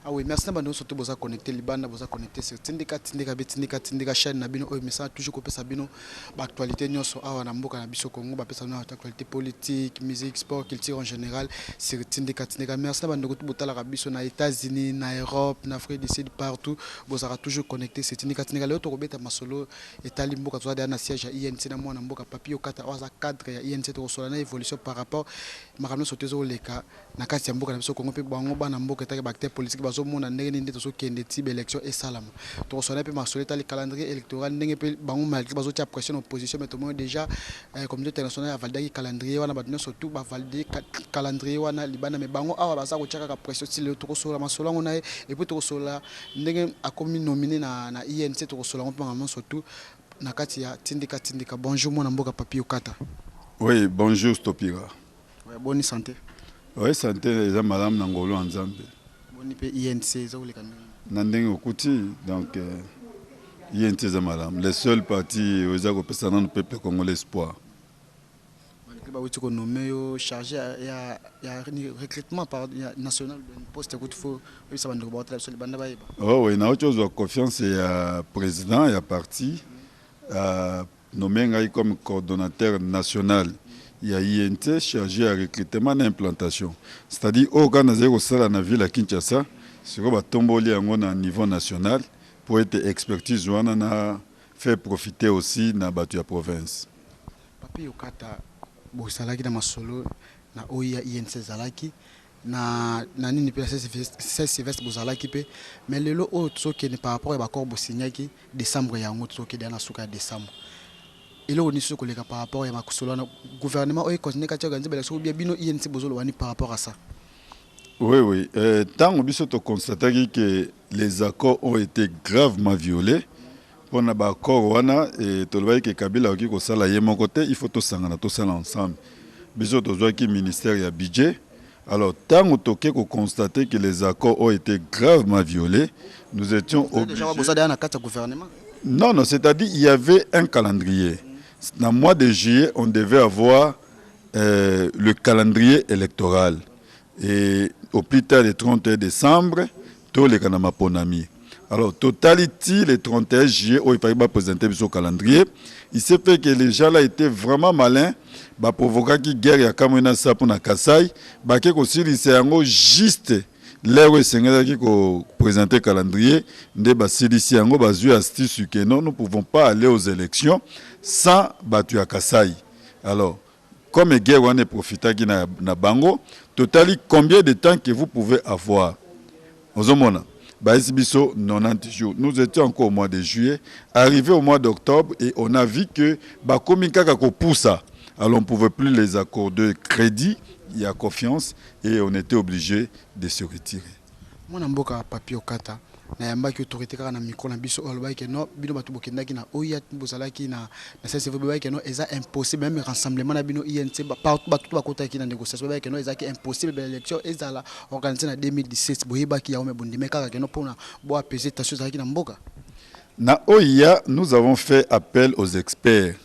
Ah oui, merci de surtout vous connecter Libanda, vous connecter sur Tindika chaîne Nabino oh mais ça toujours copier Sabino actualité nyonso awa na mboka na biso Congo ba pesa na actualité politique, musique, sport, culture en général sur Tindika. Merci de tout botala biso na États-Unis, na Europe, na Afrique du Sud partout, vous serez toujours connecté sur Tindika le to robeta masolo etali mboka to na siège ya INC na mwana mboka Papio Kata oza cadre ya INC to sola na évolution par rapport makamno sotezo leka na kati ya mboka na biso Congo pe bango bana mboka ta acteur politique bazomona ndenge nini to sokende ti élection et salama to sona pe masoleta le calendrier électoral ndenge pe bango malgré bazotia pression opposition mais tout le monde déjà communauté internationale a validé calendrier wana badino surtout ba valider calendrier wana libana mais bango awa baza ko tiaka pression ti le to sola masola ngona et puis to sola ndenge a commis nominé na INC to sola ngompa surtout na kati ya Tindika. Bonjour mon mboka Papio Kata. Oui, bonjour Stopira. Ouais, bonne santé. Oui, santé les madame Nangolo Nzambe. Boni pe INC za uleka nini? Nandenge okuti donc INC za madame, les seuls partis aux agopesa dans le peuple congolais espoir. Ba wuti ko nommé yo chargé ya recrutement par national de poste que faut ça va nous battre sur les bandes ba. Oh oui, na autre chose confiance ya président ya parti nommé ngai comme coordonnateur national. Il y a INT chargé à recrutement et implantation. C'est-à-dire, au Ghana, au Sala, na ville à Kinshasa, sur le tomboli à niveau national, pour être expertise, on a fait profiter aussi na batu ya province. Papi Okata, bo salaki na masolo na oya INC zalaki na nini pe c'est Sylvestre bozalaki pe mais lelo o tsoke ne par rapport à bakor bo signaki décembre ya ngo tsoke dana suka décembre. Et là, on est par rapport à ma gouvernement, on continue à organiser l'élection, bien bino INC bozolo wani par rapport à ça. Oui, oui. Tant que constaté que les accords ont été gravement violés, pour les accords wana et tout le que Kabila a dit que ça là mon côté, il faut tout ça ensemble. Biso to qui ministère ya budget. Alors tant que constaté que les accords ont été gravement violés, nous étions obligés. Non, c'est-à-dire il y avait un calendrier. Dans le mois de juillet, on devait avoir le calendrier électoral. Et au plus tard, le 31 décembre, tous les Kanama Ponami. Alors, totalité, le 31 juillet, où il fallait présenter ce calendrier, il s'est fait que les gens là étaient vraiment malins, bah provoquer qui guerre ya Kamena Sapuna Kasai, bah que aussi c'est juste là où c'est qui présenter calendrier, des basilisi ango bazu astuce que non, nous pouvons pas aller aux élections sans batu ya Kasai. Alors, comme guerre on est profité qui na bango, totalement combien de temps que vous pouvez avoir? Ozomona, biso 90 jours. Nous étions encore au mois de juillet, arrivé au mois d'octobre et on a vu que bakomika kako poussa. Alors on ne pouvait plus les accorder crédit, il y a confiance et on était obligé de se retirer. Mon mboka Papio Kata na yambaki autorité kaka na micro na biso olobaki que non bino batu bokendaki na oya bozalaki na c'est vrai que non eza impossible même rassemblement na bino INC partout batu bakotaki na négociation que non eza impossible l'élection ezala organisée en 2017 boyebaki ya ome bondime kaka que non pona bo apaiser tension zalaki na mboka na oya nous avons fait appel aux experts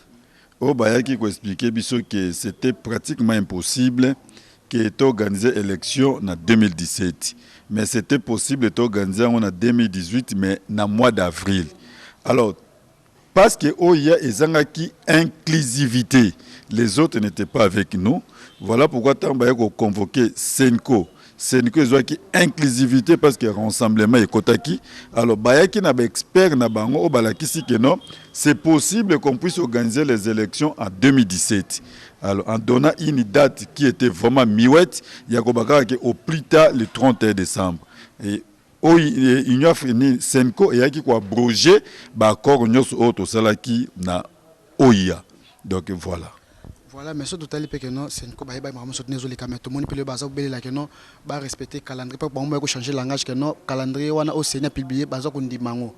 au bayaki ko expliquer biso que c'était pratiquement impossible qui est organisé l'élection en 2017. Mais c'était possible d'organiser en 2018, mais dans le mois d'avril. Alors, parce que il y a une inclusivité, les autres n'étaient pas avec nous. Voilà pourquoi on a convoqué Senko. Senko ils ont une inclusivité parce que rassemblement est kotaki. Alors, bayaki na expert na bango o balakisi que non, c'est possible qu'on puisse organiser les élections en 2017. Alors, en donnant une date qui était vraiment miouette, il y a au plus tard le 31 décembre. Et l'Union africaine, Senko, et qui a abrogé l'accord qui na OIA. Donc voilà. Voilà, mais surtout que non, Senko, bah vraiment soutenir les caméras. Tout le monde peut le baser au bel que non, bah respecter le calendrier. Pas pour moi changer le langage que non, calendrier on a au Sénat publié, bah ça qu'on dit mango,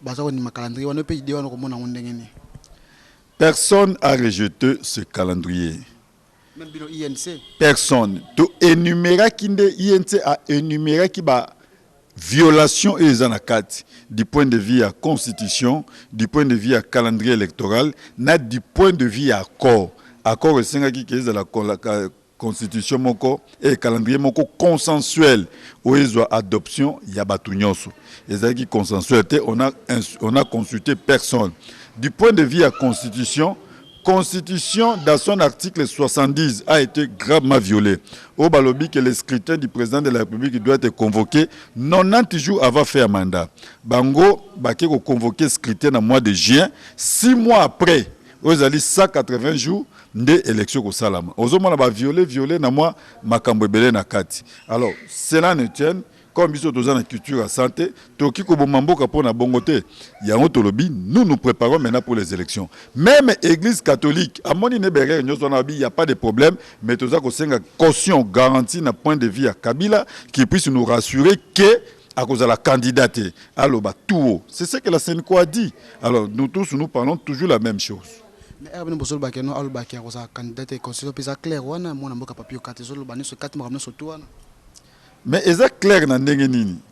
bah ça qu'on dit ma calendrier, on a pas idée on a comment on a ondengeni. Personne n'a rejeté ce calendrier. Même le INC. Personne. Tout énumérer qui INC a énuméré qui va violation et les anacats du point de vue à constitution, du point de vue à calendrier électoral, du point de vue à accord. Accord c'est qui est la constitution moko et calendrier moko consensuel oyo adoption ya batu nyonso ezaki consensuel te on a consulté personne du point de vue à Constitution, dans son article 70, a été gravement violée. Au balobi que le scrutin du président de la République doit être convoqué 90 jours avant faire mandat. Bango, baki ko convoqué scrutin dans le mois de juin, 6 mois après, aux alliés 180 jours de élection au Salama. Aux hommes, on a violé na moi makambebele na kati. Alors, cela ne tient. Comme ils sont dans la culture à santé, Toki Kobomambo Kapona Bongote, Tolobi, nous préparons maintenant pour les élections. Même l'église catholique, à mon il n'y a pas de problème, mais tout ça, c'est une caution garantie d'un point de vue à Kabila qui puisse nous rassurer que à cause de la candidate, alors tout. C'est ce que la Sénéco a dit. Alors nous tous, nous parlons toujours la même chose. Mais Herbin Bosol Bakeno, Albakia, la candidate est considérée comme claire, mon amour Papio Katezolo, Banis, 4 mois, surtout. Mais c'est clair dans la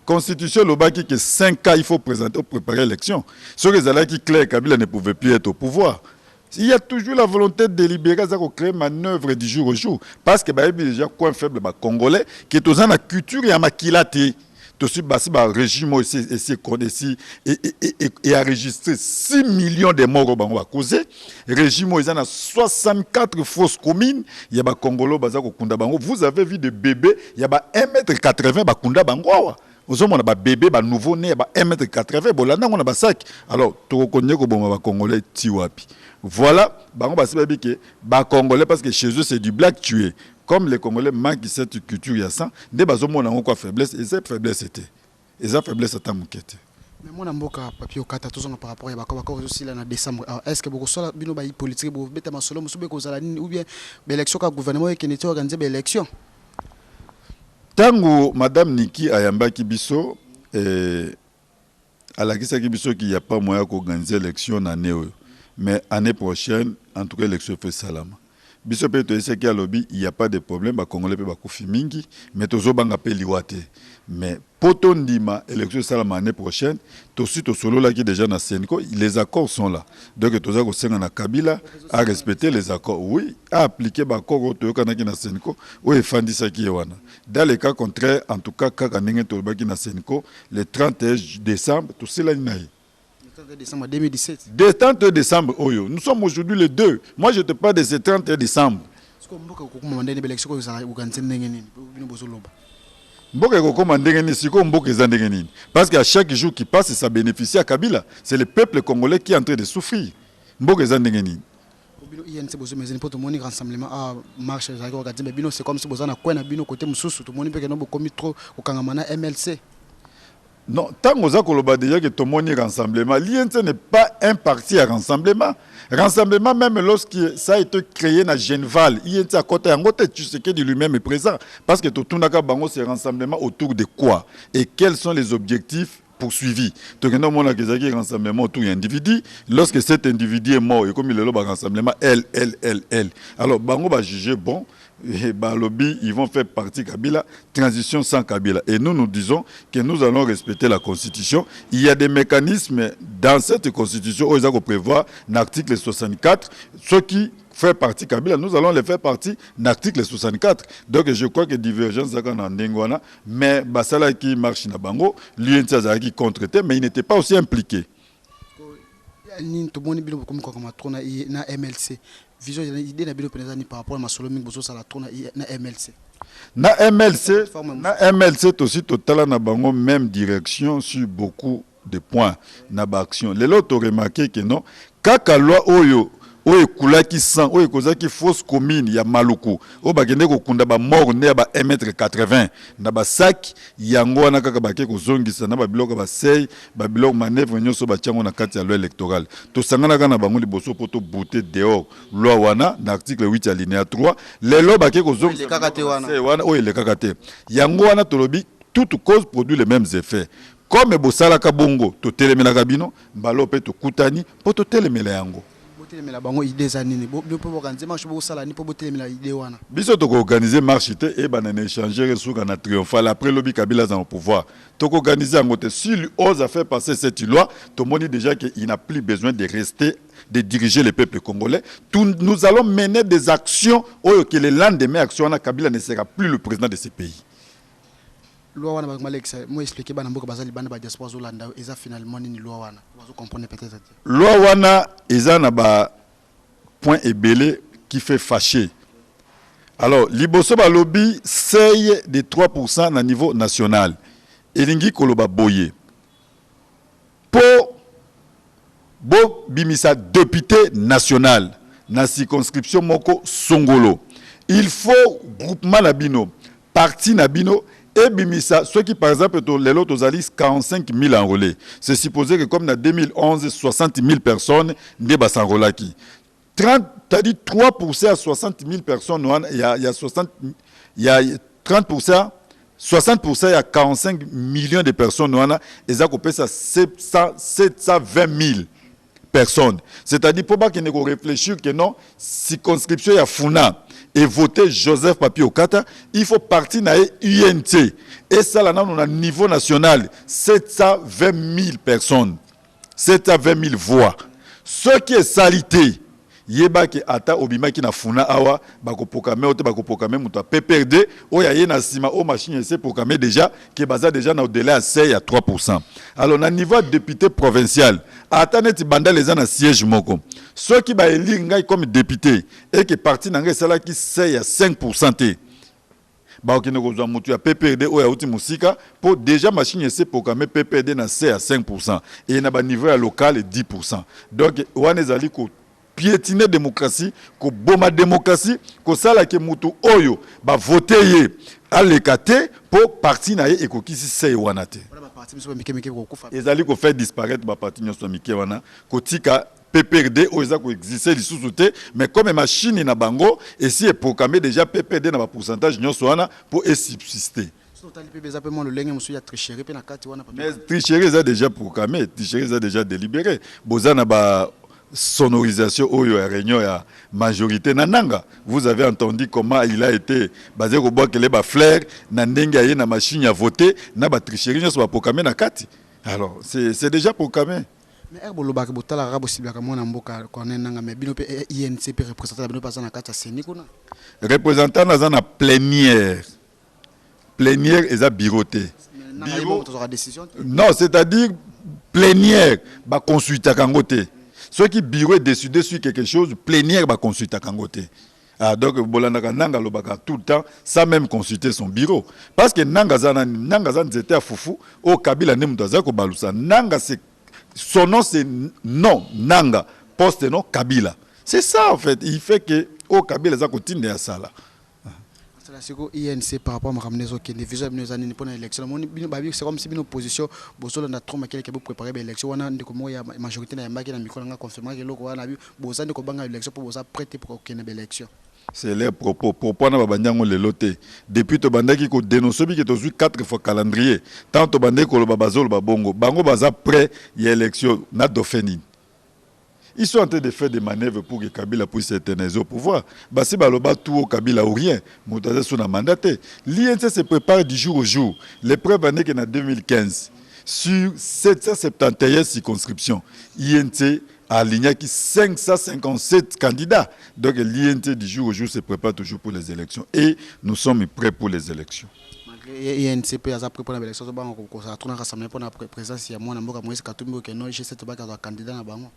Constitution, le baki que 5 ans, il faut présenter pour préparer l'élection. Ce que c'est qui clair, Kabila ne pouvait plus être au pouvoir. Il y a toujours la volonté de délibérer, de créer manœuvre du jour au jour. Parce que il y a déjà coin faible Congolais qui est dans la culture et à maquilate. Tout le régime et a enregistré 6 millions de morts au causé. Le régime a 64 fausses communes. Il y a des Congolais qui ont vous avez vu des bébés, il y a 1,80 m qui ont vous avez des bébés, des nouveau-nés, 1,80 m. On a des sacs. Alors, tu reconnais que les Congolais tiwapi. Voilà, les Congolais, parce que chez eux, c'est du black tué. Comme les Congolais manquent cette culture, il y a ça, des bazomons n'ont quoi faiblesse, et cette faiblesse était. Et cette faiblesse était moquette. Mais moi, je papier au 4 par rapport à Bakaba aussi en décembre. Est-ce que vous avez une politique, vous avez un solo, ou bien l'élection que le gouvernement qui a organisé l'élection? Tango Madame Niki Ayamba Kibiso, à la Kibiso qu'il n'y a pas moyen d'organiser l'élection en année. Mais l'année prochaine, en tout cas, l'élection fait Salama. Biso pe to ese ki alobi il y a pas de problème ba congolais pe ba kofi mingi mais tozo banga pe liwate mais poto ndima élection Salama l'année prochaine to si to solo là qui déjà na Senko les accords sont là donc toza ko senga na Kabila à respecter les accords oui à appliquer ba accord to kana ki na Senko o efandisa ki wana dans le cas contraire en tout cas kaka ndenge to ba ki na Senko le 31 décembre to cela ni Décembre 2017. Le 31 décembre, Oyo. Nous sommes aujourd'hui le 2. Moi, je te parle de ce 31 décembre. Parce qu'à chaque jour qui passe, ça bénéficie à Kabila. C'est le peuple congolais qui est en train de souffrir. C'est comme si vous avez un côté MLC. Non, tant que vous avez déjà que tout le monde est rassemblement, l'INC n'est pas un parti à rassemblement. Rassemblement, même lorsque ça a été créé dans Genval, l'INC à côté, tu sais que lui-même est présent. Parce que tout le monde c'est rassemblement autour de quoi? Et quels sont les objectifs poursuivis? Donc, nous avons un rassemblement autour d'un individu. Lorsque cet individu est mort, et comme il est là, un rassemblement, elle. Alors, Bango va juger bon. Et Balobi, ils vont faire partie Kabila, transition sans Kabila. Et nous disons que nous allons respecter la Constitution. Il y a des mécanismes dans cette Constitution où ils ont prévu l'article 64, ceux qui font partie Kabila, nous allons les faire partie l'article 64. Donc je crois que divergence est en Ndengwana, mais Basala qui marche na Bango, lui qui contre-était, mais il n'était pas aussi impliqué. Na MLC vision idée na bilo penza ni par rapport à ma solo mingi bozo sala trona na MLC na MLC aussi total na bango même direction sur beaucoup de points na ba action lelo to remarqué que non kaka loi oyo oyo kulaki sang oyo kozaki fausse commune ya Maluku o bakende ko kunda ba mort ne ba 1,80 m na ba sac yango wana kaka bake ko zongisa na ba biloko ba sey ba biloko manœuvre nyoso ba tiango na kati ya loi électorale to sangana kana bango liboso poto bouter dehors loi wana na article 8 alinéa 3 lelo bake ko zongisa wana oyo le kakate yango wana tolobi toute cause produit les mêmes effets. Comme Bosala Kabongo, to telemelaka bino, mbalo pe to kutani, po to telemela yango. botelemela bango idée za nini bo po organiser marche bo sala ni po botelemela idée wana biso to organiser marche te et banana échanger sur na triomphal après lobby Kabila dans le pouvoir to organiser en côté si lui ose faire passer cette loi tout le monde dit déjà qu'il n'a plus besoin de rester de diriger le peuple congolais. Nous allons mener des actions que le lendemain action Kabila ne sera plus le président de ce pays. Loi wana ba Alex moi expliquer bana mboka bazali bana ba diaspora zolanda eza finalement nini loi wana bazo comprendre peut-être loi wana eza na ba point ebele qui fait fâcher. Alors liboso ba lobby seuil de 3% na niveau national elingi koloba boye pour bo bimisa député national na circonscription moko songolo il faut groupement nabino parti nabino et bimisa ceux qui par exemple les autres ont 45 000 enrôlés c'est supposé que comme en 2011 60 000 personnes ne bas s'enrôlaki 3% à 60 000 personnes il y a 60 il y a 30% 60% il y a 45 millions de personnes et ça coûte ça 720 000 personnes. C'est-à-dire, pour pas qu'il ne réfléchisse que non, circonscription il y a Funa et voter Joseph Papi Okata, il faut partir dans l'UNT. Et ça, là, on a un niveau national, 720 000 personnes, 720 000 voix. Ce qui est salité, yeba ki ata obima ki na Funa awa, bako pokame ote bako pokame muta PPRD, oya ye na sima o machine ese pokame déjà, qui baza déjà na au-delà à 6 à 3%. Alors, na niveau député provincial, ata neti banda les ans à siège moko. Ceux qui ba élire ngai comme député, et qui parti na ngai sala ki 6 à 5%. Ba okine kozwa mutu ya PPRD oya uti musika, pour déjà machine ese pokame PPRD na 6 à 5%. Et na ba niveau à local 10%. Donc, wane zali ko piétiner démocratie, ko boma démocratie, ko sala ke mutu oyo ba voter à l'écate pour parti na ye ekokisi se wanate. Ezali ko faire disparaître ba parti nyoso mike wana, ko tika PPRD oza ko exister lisusu te, mais comme machine na bango et si est programmé déjà PPRD na ba pourcentage nyoso wana pour subsister. Mais tricherie est déjà programmé, tricherie est déjà délibéré. Bozana ba sonorisation oyo ya réunion ya majorité nananga. Vous avez entendu comment il a été basé au bois que les fleurs na ndenge aye na machine à voter na ba tricherie nyoso ba programmé na kati. Alors c'est déjà programmé. Mais herbolo ba botala rabo sibaka mona mboka kone nanga mais bino pe INCP représentant bino pas na kati seni kuna. Représentant na na plénière. Plénière et ça bureauté. Non, c'est-à-dire plénière ba consulter kangote. Ceux qui bureau décident sur quelque chose, plénière va consulter à Kangote. Donc, Bolanaka Nanga Lobaka tout le temps, ça même consulter son bureau. Parce que Nangazan était à Foufou, au Kabila Nemutazako Balousa. Nanga, son nom c'est non, Nanga, poste non, Kabila. C'est ça en fait. Il fait que au Kabila, ça continue à ça là. C'est INC par rapport à ramener au Kenya visa nous années pour l'élection c'est comme si une opposition bozo na trop makele pour préparer l'élection wana ndiko moya majorité na yambaki na mikolo nga confirmer que loko wana boza ndiko banga élection pour boza prêter pour Kenya élection. C'est les propos na babanyango le loté depuis to bandaki ko dénoncer bi que to 4 fois calendrier tant to bandé ko lo babazolo babongo bango baza prêt y élection na dofeni. Ils sont en train de faire des manœuvres pour que Kabila puisse s'éterniser au pouvoir. Basi baloba tout au Kabila ou rien. Moutaze son a mandaté. L'INC se prépare du jour au jour. L'épreuve année qu'en 2015, sur 771 circonscriptions, l'INC a aligné 557 candidats. Donc l'INC du jour au jour se prépare toujours pour les élections. Et nous sommes prêts pour les élections. INCP a pris pour l'élection, ça a tourné rassemblé pour la présence. Il y a moins de Moïse Katumbi qui est non, j'ai cette candidat à Bango.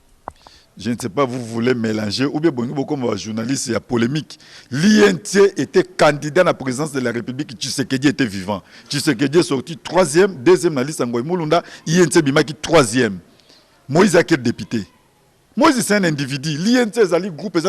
Je ne sais pas, vous voulez mélanger, ou bien comme un journaliste, il y a polémique. L'INT était candidat à la présidence de la République, Tshisekedi était vivant. Tshisekedi est sorti 3e, 2e dans la liste Ngoï Moulunda, INT Bimaki 3e. Moïse a quel député? Moïse c'est un individu. L'INT est un groupe, est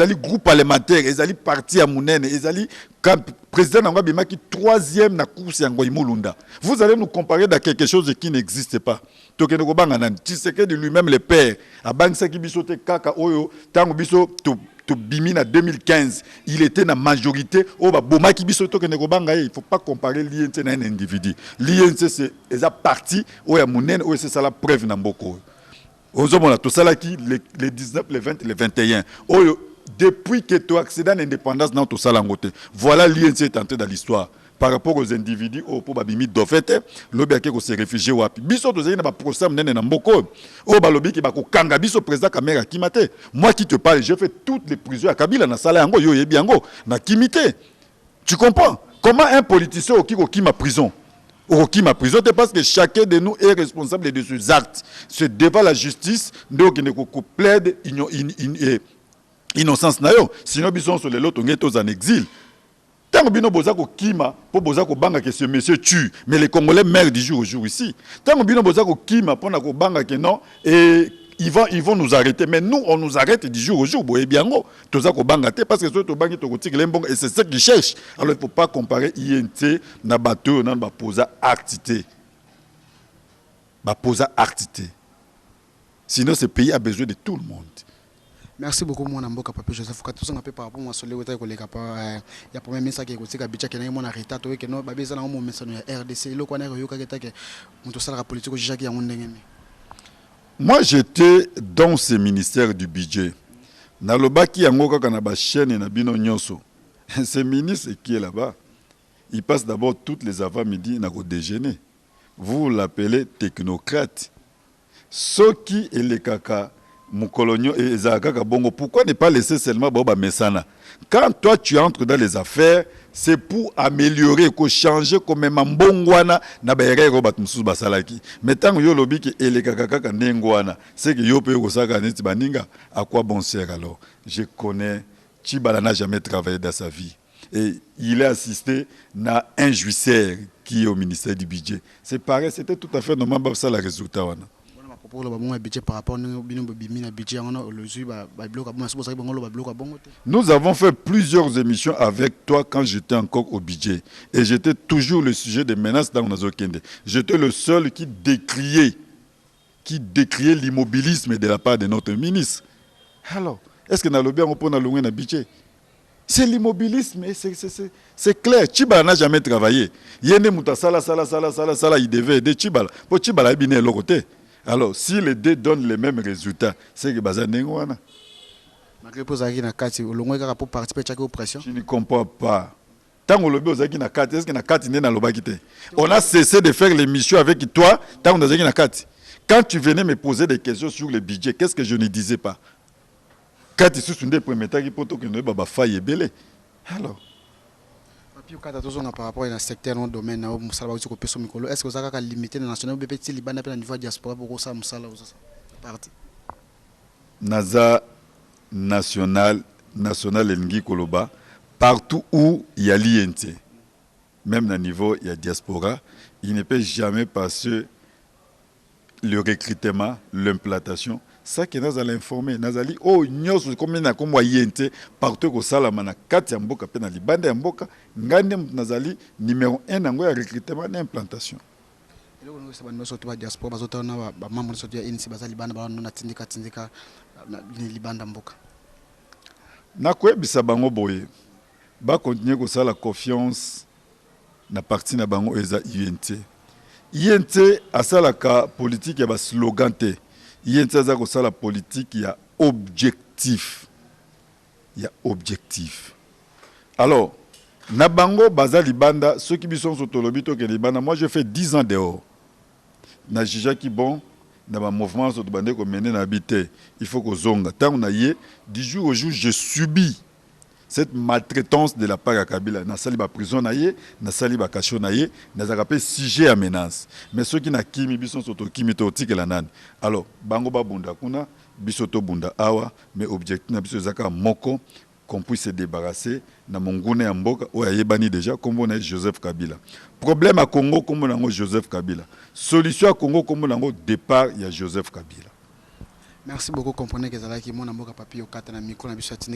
un groupe parlementaire, est un parti à Mounene, est un président Ngoï Bimaki 3e dans la course Ngoï Moulunda. Vous allez nous comparer dans quelque chose qui n'existe pas. Tshisekedi lui-même le père a Bangsa qui bisote kaka oyo tango biso to bimina 2015 il était na majorité o ba boma ki bisoto ke neko banga il faut pas comparer l'INC na un individu l'INC c'est eza parti o ya munene o c'est ça la preuve na mboko ozomona tosalaki les 19 les 20 les 21 oyo depuis que tu accèdes à l'indépendance dans tout ça langote voilà l'INC est entré dans l'histoire par rapport aux individus au pour babimi dofete lobi ake ko se réfugier wapi biso tozali na ba procès nene na mboko o balobi ki ba ko kanga biso président Kamera kimate moi qui te parle je fais toutes les prisons à Kabila na sala yango yo yebi yango na kimité tu comprends comment un politicien qui ko kima prison qui m'a prison parce que chacun de nous est responsable de ses actes c'est devant la justice donc il ne plaide innocence na yo sinon biso sur les lots on est tous en exil. Tant que boza ko kima pour boza ko banga que ce monsieur tue mais les Congolais meurent du jour au jour ici. Tant que boza ko kima pour na ko banga que non et ils vont nous arrêter mais nous on nous arrête du jour au jour boye biango toza ko banga te parce que so to bangi to ko tikele mbongo et c'est ça qu'ils cherchent. Alors il faut pas comparer INT na bateau na ba posa actité. Ba posa actité. Sinon ce pays a besoin de tout le monde. Merci beaucoup mon amboka Papa Joseph Katuso ngape par rapport à solo weta ko leka pa ya premier ministre qui kotika bicha ke na mona reta to ke no babeza na mo mesano ya RDC lo kwana yo ka ke muto sala politique ko jaki ya ndengene. Moi j'étais dans ce ministère du budget. Na lobaki yango kaka na ba chaîne na bino nyonso. Ce ministre qui est là-bas, il passe d'abord toutes les avant-midi na ko déjeuner. Vous l'appelez technocrate. Ce qui est le kaka Moukolonio et Zakaka Bongo, pourquoi ne pas laisser seulement Boba Messana? Quand toi tu entres dans les affaires, c'est pour améliorer, pour changer comme Mbongwana na baere Robert Moussous Basalaki. Mais tant que yo lobi ki elekaka ndengwana, c'est que yo pe osaka neti baninga, à quoi bon sert alors? Je connais Chibala n'a jamais travaillé dans sa vie et il est assisté à un jouisseur qui est au ministère du budget. C'est pareil, c'était tout à fait normal ça le résultat wana. Nous avons fait plusieurs émissions avec toi quand j'étais encore au budget. Et j'étais toujours le sujet des menaces dans nos Kende. J'étais le seul qui décriait l'immobilisme de la part de notre ministre. Alors, est-ce que nous avons bien compris dans budget? C'est l'immobilisme, c'est clair. Chibala n'a jamais travaillé. Il devait aider Chibala. Pour Chibala, il est de l'autre côté. Alors, si les deux donnent les mêmes résultats, c'est que Bazan Nengwana. Je ne comprends pas. Tant qu'on on a cessé de faire l'émission avec toi, tant qu'on a quand tu venais me poser des questions sur le budget, qu'est-ce que je ne disais pas? Quand tu suis des premiers temps, il faut que nous ayons failli belé. Alors. Par rapport à un secteur dans le domaine, est-ce que vous avez limité le national BPT Liban à niveau diaspora pour ça parti? Naza national Engi Koloba, partout où il y a l'INT, même à niveau il y a diaspora, il ne peut jamais passer le recrutement, l'implantation. Ça que nous allons informer, nous allons oh nyos comme na comme INT partout au salamana kati mboka pe na libanda mboka ngande nous allons numéro 1 nango ya recrutement et implantation. Et là on se bande surtout ba diaspora bazota na ba membre surtout ya INC bazali libanda ba na tindika na libanda mboka. Na koyebisa bango boye ba continuer ko sala confiance na parti na bango eza INT. INT asalaka politique ya ba slogan te. Il y a la politique, il y a objectif. Il y a objectif. Alors, Nabango, Bazali Banda, ceux qui sont sur Tolobito, moi je fais 10 ans dehors. Najija qui bon, dans ma mouvement sur Tobandé qu'on mène habité, il faut que zonga. Tant on a yé, du jour au jour, je subis cette maltraitance de la part de Kabila. Na sali ba prison na ye, na sali ba kasho na ye, na zakapé sujet à menace. Mais ceux qui na kimi bison soto kimi to tike la nan. Alors, bango ba bunda kuna, bisoto bunda awa, mais objectif na biso zaka moko qu'on puisse se débarrasser na mongune mboka o yebani déjà comme on a Joseph Kabila. Problème à Congo comme on a Joseph Kabila. Solution à Congo comme on a départ il y a Joseph Kabila. Merci beaucoup. Comprenez que Zalaki, mon amour, papi, au Katana, micro, la bichette,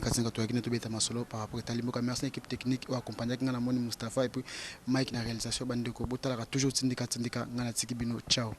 masolo par rapport à Talimboka. Merci à l'équipe technique, ou accompagné avec Moni Mustafa et puis Mike, la réalisation, Bandeko, Botala, toujours Tindika, Tindika, Nana Tiki Bino. Ciao.